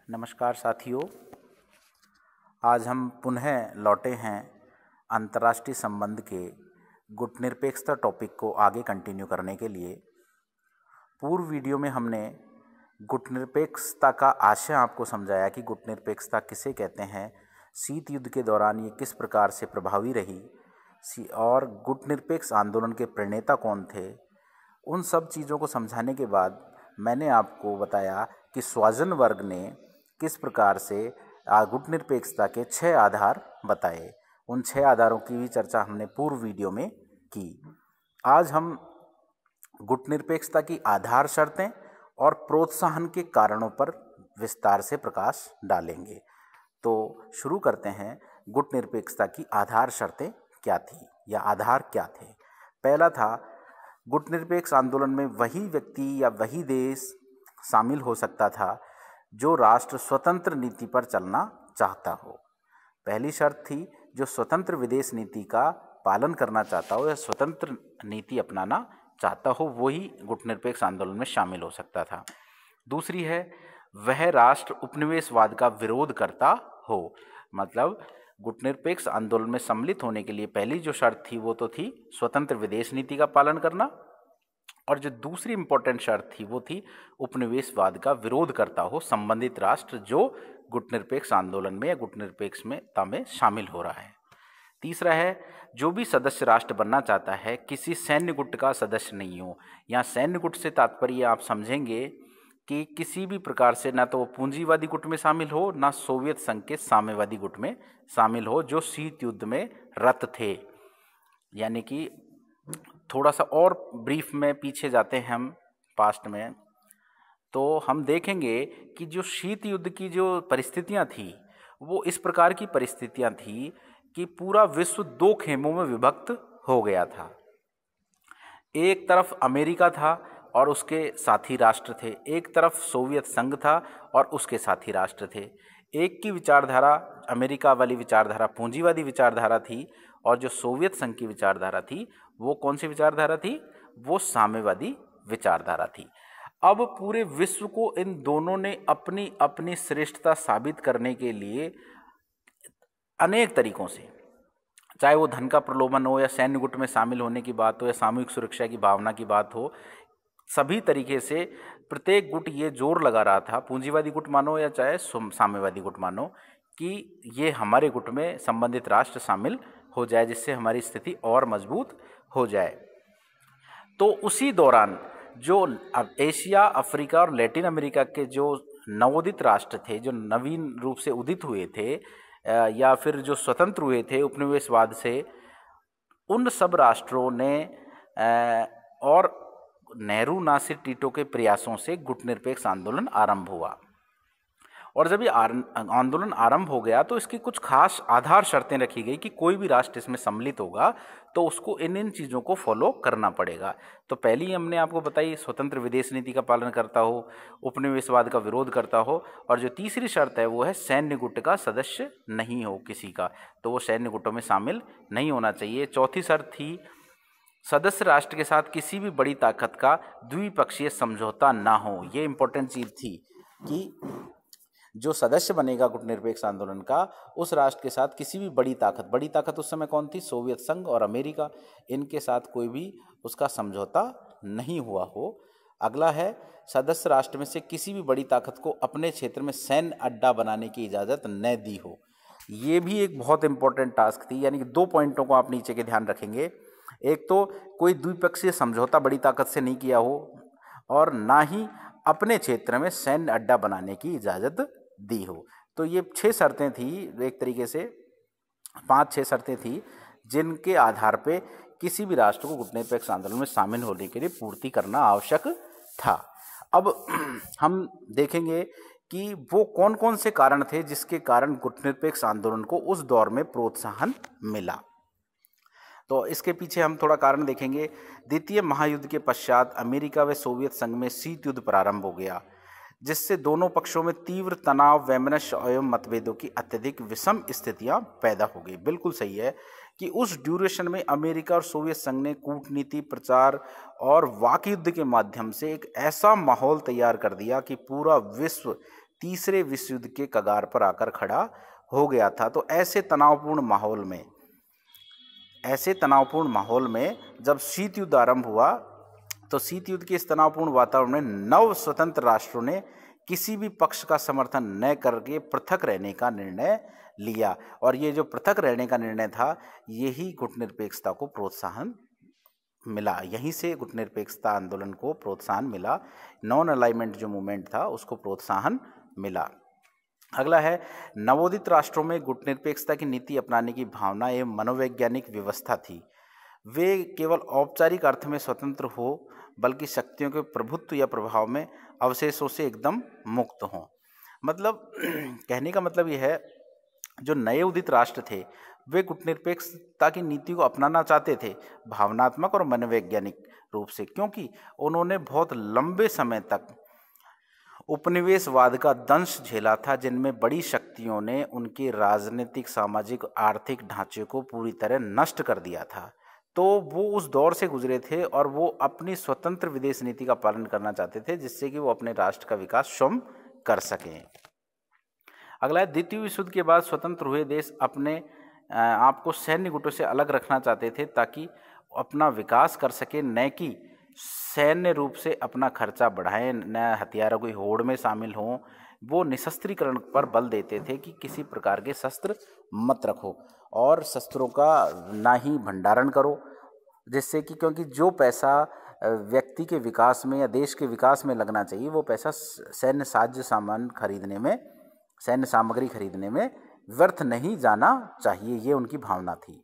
नमस्कार साथियों, आज हम पुनः लौटे हैं अंतर्राष्ट्रीय संबंध के गुटनिरपेक्षता टॉपिक को आगे कंटिन्यू करने के लिए। पूर्व वीडियो में हमने गुटनिरपेक्षता का आशय आपको समझाया कि गुटनिरपेक्षता किसे कहते हैं, शीत युद्ध के दौरान ये किस प्रकार से प्रभावी रही और गुटनिरपेक्ष आंदोलन के प्रणेता कौन थे। उन सब चीज़ों को समझाने के बाद मैंने आपको बताया कि स्वाजनबर्ग ने किस प्रकार से गुटनिरपेक्षता के 6 आधार बताए। उन 6 आधारों की भी चर्चा हमने पूर्व वीडियो में की। आज हम गुटनिरपेक्षता की आधार शर्तें और प्रोत्साहन के कारणों पर विस्तार से प्रकाश डालेंगे। तो शुरू करते हैं। गुटनिरपेक्षता की आधार शर्तें क्या थी या आधार क्या थे। पहला था, गुटनिरपेक्ष आंदोलन में वही व्यक्ति या वही देश शामिल हो सकता था जो राष्ट्र स्वतंत्र नीति पर चलना चाहता हो। पहली शर्त थी, जो स्वतंत्र विदेश नीति का पालन करना चाहता हो या स्वतंत्र नीति अपनाना चाहता हो, वही गुटनिरपेक्ष आंदोलन में शामिल हो सकता था। दूसरी है, वह राष्ट्र उपनिवेशवाद का विरोध करता हो। मतलब गुटनिरपेक्ष आंदोलन में सम्मिलित होने के लिए पहली जो शर्त थी वो तो थी स्वतंत्र विदेश नीति का पालन करना, और जो दूसरी इंपॉर्टेंट शर्त थी वो थी उपनिवेशवाद का विरोध करता हो संबंधित राष्ट्र जो गुटनिरपेक्ष आंदोलन में या गुटनिरपेक्षता में शामिल हो रहा है। तीसरा है, जो भी सदस्य राष्ट्र बनना चाहता है किसी सैन्य गुट का सदस्य नहीं हो। यहाँ सैन्य गुट से तात्पर्य आप समझेंगे कि किसी भी प्रकार से ना तो वो पूंजीवादी गुट में शामिल हो, ना सोवियत संघ के साम्यवादी गुट में शामिल हो जो शीत युद्ध में रत थे। यानी कि थोड़ा सा और ब्रीफ में पीछे जाते हैं हम पास्ट में, तो हम देखेंगे कि जो शीत युद्ध की जो परिस्थितियां थी वो इस प्रकार की परिस्थितियां थी कि पूरा विश्व 2 खेमों में विभक्त हो गया था। एक तरफ अमेरिका था और उसके साथी राष्ट्र थे, एक तरफ सोवियत संघ था और उसके साथी राष्ट्र थे। एक की विचारधारा, अमेरिका वाली विचारधारा पूंजीवादी विचारधारा थी, और जो सोवियत संघ की विचारधारा थी वो कौन सी विचारधारा थी, वो साम्यवादी विचारधारा थी। अब पूरे विश्व को इन दोनों ने अपनी अपनी श्रेष्ठता साबित करने के लिए अनेक तरीकों से, चाहे वो धन का प्रलोभन हो या सैन्य गुट में शामिल होने की बात हो या सामूहिक सुरक्षा की भावना की बात हो, सभी तरीके से प्रत्येक गुट ये जोर लगा रहा था, पूंजीवादी गुट मानो या चाहे साम्यवादी गुट मानो, कि ये हमारे गुट में संबंधित राष्ट्र शामिल हो जाए जिससे हमारी स्थिति और मजबूत हो जाए। तो उसी दौरान जो एशिया, अफ्रीका और लैटिन अमेरिका के जो नवोदित राष्ट्र थे, जो नवीन रूप से उदित हुए थे या फिर जो स्वतंत्र हुए थे उपनिवेशवाद से, उन सब राष्ट्रों ने और नेहरू, नासिर, टीटो के प्रयासों से गुटनिरपेक्ष आंदोलन आरंभ हुआ। और जब ये आंदोलन आरंभ हो गया तो इसकी कुछ खास आधार शर्तें रखी गई कि कोई भी राष्ट्र इसमें सम्मिलित होगा तो उसको इन चीज़ों को फॉलो करना पड़ेगा। तो पहली हमने आपको बताई, स्वतंत्र विदेश नीति का पालन करता हो, उपनिवेशवाद का विरोध करता हो, और जो तीसरी शर्त है वो है सैन्य गुट का सदस्य नहीं हो किसी का, तो वो सैन्य गुटों में शामिल नहीं होना चाहिए। चौथी शर्त थी, सदस्य राष्ट्र के साथ किसी भी बड़ी ताकत का द्विपक्षीय समझौता ना हो। ये इंपॉर्टेंट चीज़ थी कि जो सदस्य बनेगा गुटनिरपेक्ष आंदोलन का, उस राष्ट्र के साथ किसी भी बड़ी ताकत उस समय कौन थी, सोवियत संघ और अमेरिका, इनके साथ कोई भी उसका समझौता नहीं हुआ हो। अगला है, सदस्य राष्ट्र में से किसी भी बड़ी ताकत को अपने क्षेत्र में सैन्य अड्डा बनाने की इजाज़त न दी हो। ये भी एक बहुत इंपॉर्टेंट टास्क थी। यानी कि 2 पॉइंटों को आप नीचे के ध्यान रखेंगे। एक तो कोई द्विपक्षीय समझौता बड़ी ताकत से नहीं किया हो, और ना ही अपने क्षेत्र में सैन्य अड्डा बनाने की इजाज़त दी हो। तो ये 6 शर्तें थी, एक तरीके से 5-6 शर्तें थी जिनके आधार पे किसी भी राष्ट्र को गुटनिरपेक्ष आंदोलन में शामिल होने के लिए पूर्ति करना आवश्यक था। अब हम देखेंगे कि वो कौन कौन से कारण थे जिसके कारण गुटनिरपेक्ष आंदोलन को उस दौर में प्रोत्साहन मिला। तो इसके पीछे हम थोड़ा कारण देखेंगे। द्वितीय महायुद्ध के पश्चात अमेरिका व सोवियत संघ में शीत युद्ध प्रारंभ हो गया, जिससे दोनों पक्षों में तीव्र तनाव, वैमनस्य एवं मतभेदों की अत्यधिक विषम स्थितियां पैदा हो गई। बिल्कुल सही है कि उस ड्यूरेशन में अमेरिका और सोवियत संघ ने कूटनीति, प्रचार और वाक युद्ध के माध्यम से एक ऐसा माहौल तैयार कर दिया कि पूरा विश्व तीसरे विश्व युद्ध के कगार पर आकर खड़ा हो गया था। तो ऐसे तनावपूर्ण माहौल में जब शीत युद्ध आरंभ हुआ, तो शीत युद्ध के इस तनावपूर्ण वातावरण में नव स्वतंत्र राष्ट्रों ने किसी भी पक्ष का समर्थन न करके पृथक रहने का निर्णय लिया। और ये जो पृथक रहने का निर्णय था, यही गुटनिरपेक्षता को प्रोत्साहन मिला। यहीं से गुटनिरपेक्षता आंदोलन को प्रोत्साहन मिला। नॉन अलाइनमेंट जो मूवमेंट था उसको प्रोत्साहन मिला। अगला है, नवोदित राष्ट्रों में गुटनिरपेक्षता की नीति अपनाने की भावना एवं मनोवैज्ञानिक व्यवस्था थी। वे केवल औपचारिक अर्थ में स्वतंत्र हो, बल्कि शक्तियों के प्रभुत्व या प्रभाव में अवशेषों से एकदम मुक्त हों। मतलब कहने का मतलब यह है, जो नए उदित राष्ट्र थे वे गुटनिरपेक्षता की नीति को अपनाना चाहते थे, भावनात्मक और मनोवैज्ञानिक रूप से, क्योंकि उन्होंने बहुत लंबे समय तक उपनिवेशवाद का दंश झेला था, जिनमें बड़ी शक्तियों ने उनके राजनीतिक, सामाजिक, आर्थिक ढांचे को पूरी तरह नष्ट कर दिया था। तो वो उस दौर से गुजरे थे और वो अपनी स्वतंत्र विदेश नीति का पालन करना चाहते थे, जिससे कि वो अपने राष्ट्र का विकास स्वयं कर सकें। अगला है, द्वितीय विश्व युद्ध के बाद स्वतंत्र हुए देश अपने आप को सैन्य गुटों से अलग रखना चाहते थे, ताकि अपना विकास कर सके, न कि सैन्य रूप से अपना खर्चा बढ़ाएं, न हथियारों की होड़ में शामिल हों। वो निशस्त्रीकरण पर बल देते थे कि किसी प्रकार के शस्त्र मत रखो और शस्त्रों का ना ही भंडारण करो, जिससे कि, क्योंकि जो पैसा व्यक्ति के विकास में या देश के विकास में लगना चाहिए, वो पैसा सैन्य सामग्री खरीदने में व्यर्थ नहीं जाना चाहिए। ये उनकी भावना थी।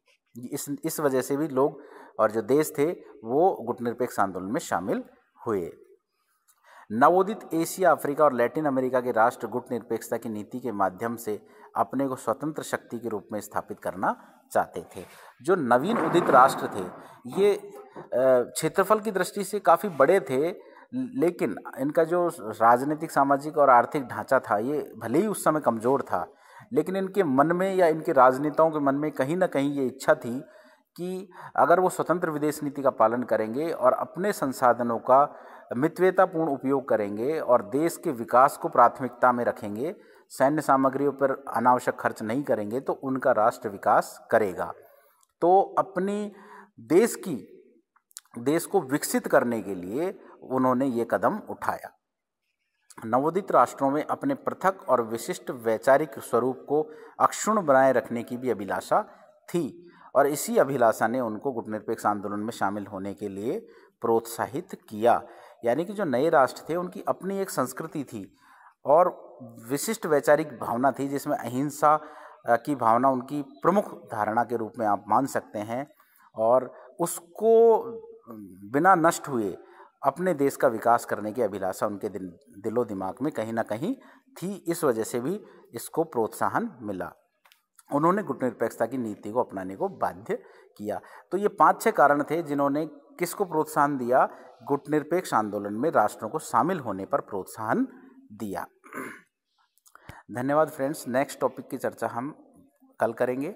इस वजह से भी लोग और जो देश थे वो गुटनिरपेक्ष आंदोलन में शामिल हुए। नवोदित एशिया, अफ्रीका और लैटिन अमेरिका के राष्ट्र गुटनिरपेक्षता की नीति के माध्यम से अपने को स्वतंत्र शक्ति के रूप में स्थापित करना चाहते थे। जो नवीन उदित राष्ट्र थे, ये क्षेत्रफल की दृष्टि से काफ़ी बड़े थे, लेकिन इनका जो राजनीतिक, सामाजिक और आर्थिक ढांचा था, ये भले ही उस समय कमज़ोर था, लेकिन इनके मन में या इनके राजनेताओं के मन में कहीं ना कहीं ये इच्छा थी कि अगर वो स्वतंत्र विदेश नीति का पालन करेंगे और अपने संसाधनों का मितव्ययतापूर्ण उपयोग करेंगे और देश के विकास को प्राथमिकता में रखेंगे, सैन्य सामग्रियों पर अनावश्यक खर्च नहीं करेंगे, तो उनका राष्ट्र विकास करेगा। तो अपनी देश को विकसित करने के लिए उन्होंने ये कदम उठाया। नवोदित राष्ट्रों में अपने पृथक और विशिष्ट वैचारिक स्वरूप को अक्षुण्ण बनाए रखने की भी अभिलाषा थी, और इसी अभिलाषा ने उनको गुटनिरपेक्ष आंदोलन में शामिल होने के लिए प्रोत्साहित किया। यानी कि जो नए राष्ट्र थे उनकी अपनी एक संस्कृति थी और विशिष्ट वैचारिक भावना थी, जिसमें अहिंसा की भावना उनकी प्रमुख धारणा के रूप में आप मान सकते हैं, और उसको बिना नष्ट हुए अपने देश का विकास करने की अभिलाषा उनके दिलो दिमाग में कहीं ना कहीं थी। इस वजह से भी इसको प्रोत्साहन मिला। उन्होंने गुटनिरपेक्षता की नीति को अपनाने को बाध्य किया। तो ये 5-6 कारण थे जिन्होंने किसको प्रोत्साहन दिया, गुटनिरपेक्ष आंदोलन में राष्ट्रों को शामिल होने पर प्रोत्साहन दिया। धन्यवाद फ्रेंड्स। नेक्स्ट टॉपिक की चर्चा हम कल करेंगे।